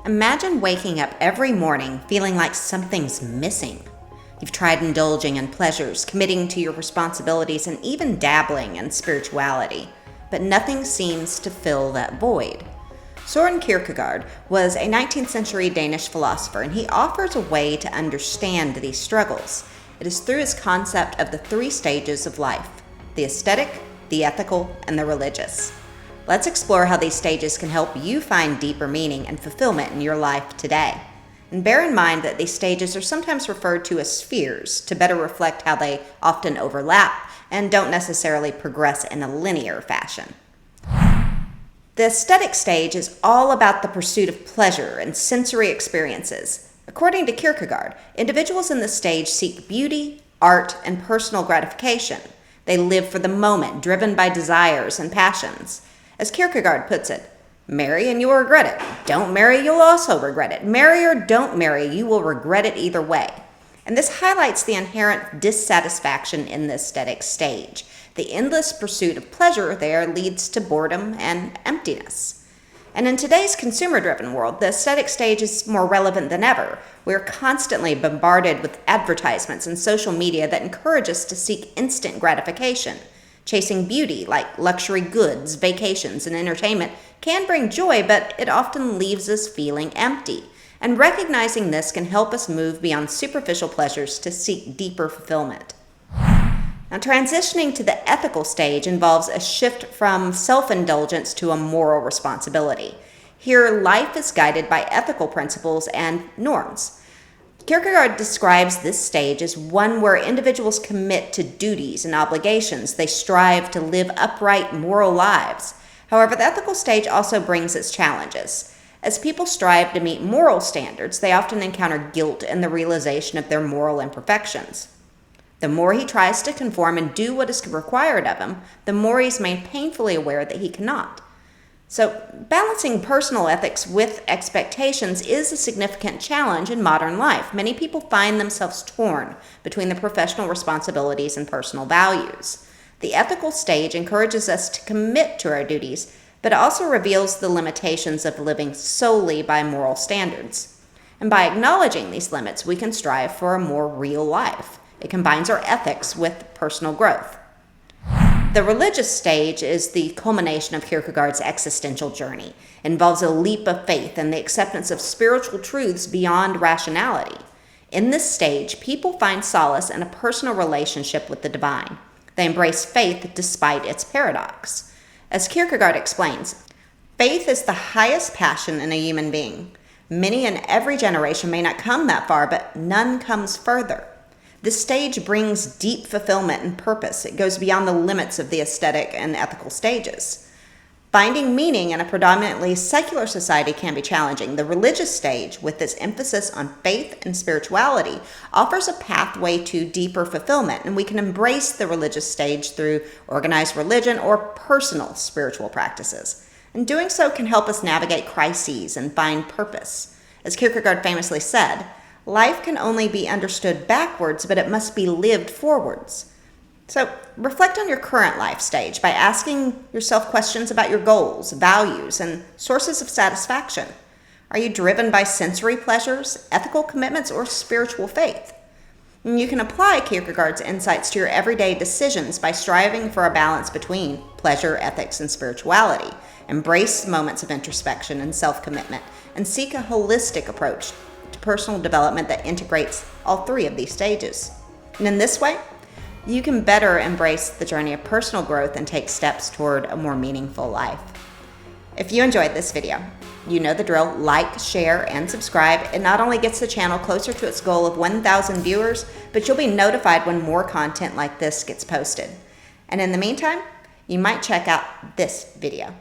Imagine waking up every morning feeling like something's missing. You've tried indulging in pleasures, committing to your responsibilities, and even dabbling in spirituality, but nothing seems to fill that void. Søren Kierkegaard was a 19th century Danish philosopher, and he offers a way to understand these struggles. It is through his concept of the three stages of life: the aesthetic, the ethical, and the religious. Let's explore how these stages can help you find deeper meaning and fulfillment in your life today. And bear in mind that these stages are sometimes referred to as spheres to better reflect how they often overlap and don't necessarily progress in a linear fashion. The aesthetic stage is all about the pursuit of pleasure and sensory experiences. According to Kierkegaard, individuals in this stage seek beauty, art, and personal gratification. They live for the moment, driven by desires and passions. As Kierkegaard puts it, marry and you will regret it. Don't marry, you'll also regret it. Marry or don't marry, you will regret it either way. And this highlights the inherent dissatisfaction in the aesthetic stage. The endless pursuit of pleasure there leads to boredom and emptiness. And in today's consumer-driven world, the aesthetic stage is more relevant than ever. We're constantly bombarded with advertisements and social media that encourage us to seek instant gratification. Chasing beauty, like luxury goods, vacations, and entertainment, can bring joy, but it often leaves us feeling empty. And recognizing this can help us move beyond superficial pleasures to seek deeper fulfillment. Now, transitioning to the ethical stage involves a shift from self-indulgence to a moral responsibility. Here, life is guided by ethical principles and norms. Kierkegaard describes this stage as one where individuals commit to duties and obligations. They strive to live upright, moral lives. However, the ethical stage also brings its challenges. As people strive to meet moral standards, they often encounter guilt and the realization of their moral imperfections. The more he tries to conform and do what is required of him, the more he is made painfully aware that he cannot. So, balancing personal ethics with expectations is a significant challenge in modern life. Many people find themselves torn between the professional responsibilities and personal values. The ethical stage encourages us to commit to our duties, but it also reveals the limitations of living solely by moral standards. And by acknowledging these limits, we can strive for a more real life. It combines our ethics with personal growth. The religious stage is the culmination of Kierkegaard's existential journey. It involves a leap of faith and the acceptance of spiritual truths beyond rationality. In this stage, people find solace in a personal relationship with the divine. They embrace faith despite its paradox. As Kierkegaard explains, faith is the highest passion in a human being. Many in every generation may not come that far, but none comes further. This stage brings deep fulfillment and purpose. It goes beyond the limits of the aesthetic and ethical stages. Finding meaning in a predominantly secular society can be challenging. The religious stage, with its emphasis on faith and spirituality, offers a pathway to deeper fulfillment, and we can embrace the religious stage through organized religion or personal spiritual practices. And doing so can help us navigate crises and find purpose. As Kierkegaard famously said, life can only be understood backwards, but it must be lived forwards. So reflect on your current life stage by asking yourself questions about your goals, values, and sources of satisfaction. Are you driven by sensory pleasures, ethical commitments, or spiritual faith? And you can apply Kierkegaard's insights to your everyday decisions by striving for a balance between pleasure, ethics, and spirituality. Embrace moments of introspection and self-commitment, and seek a holistic approach to personal development that integrates all three of these stages. And in this way, you can better embrace the journey of personal growth and take steps toward a more meaningful life. If you enjoyed this video, you know the drill. Like, share, and subscribe. It not only gets the channel closer to its goal of 1,000 viewers, but you'll be notified when more content like this gets posted. And in the meantime, you might check out this video.